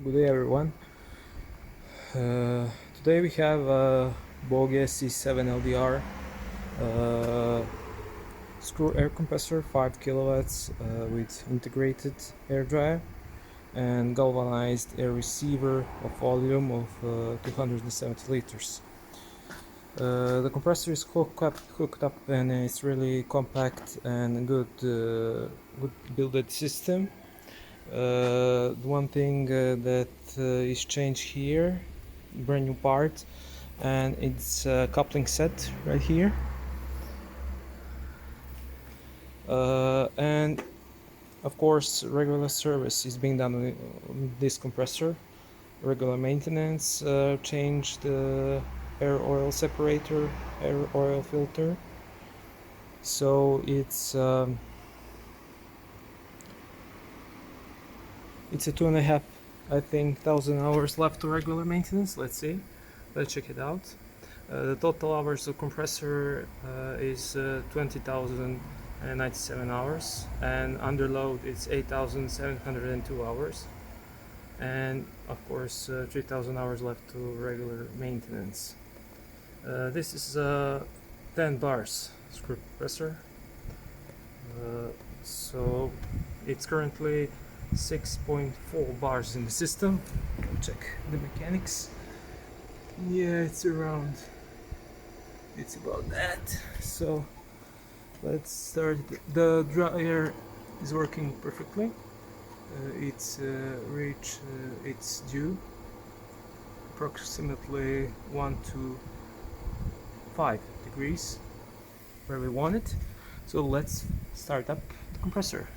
Good day everyone. Today we have a BOGE C7 LDR screw air compressor 5 kilowatts with integrated air dryer and galvanized air receiver of volume of 270 liters. The compressor is hooked up and it's really compact and good built system. The one thing that is changed here, brand new part, and it's a coupling set right here. And of course, regular service is being done on this compressor. Regular maintenance, change the air oil separator, air oil filter. So it's a 2.5, I think, thousand hours left to regular maintenance. Let's see. Let's check it out. The total hours of compressor is 20,097 hours, and under load it's 8,702 hours, and of course 3,000 hours left to regular maintenance. This is a 10 bars screw compressor, so it's currently 6.4 bars in the system. Check the mechanics. Yeah, it's about that. So let's start. The dryer is working perfectly. It's reached its due, approximately 1 to 5 degrees where we want it. So let's start up the compressor.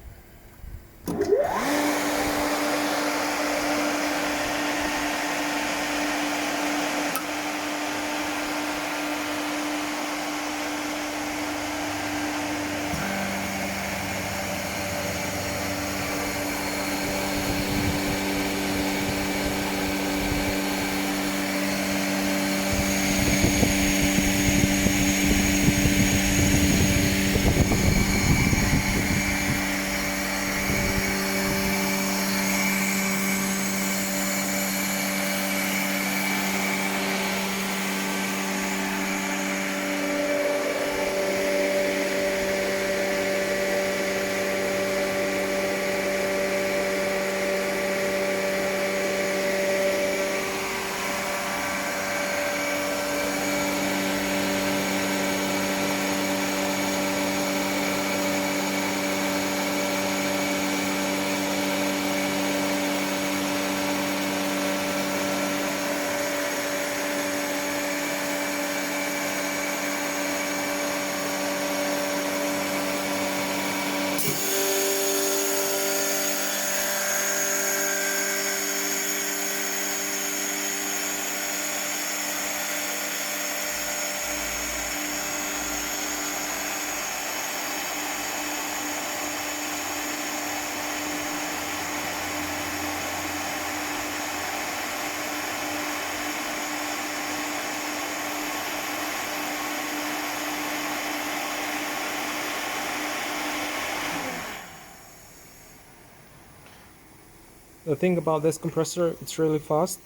The thing about this compressor, it's really fast,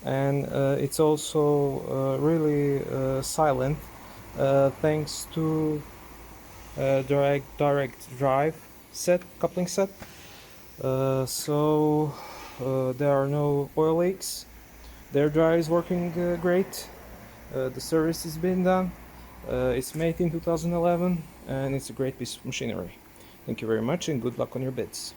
and it's also really silent, thanks to direct drive set, coupling set. So there are no oil leaks. Their drive is working great. The service has been done. It's made in 2011, and it's a great piece of machinery. Thank you very much, and good luck on your bids.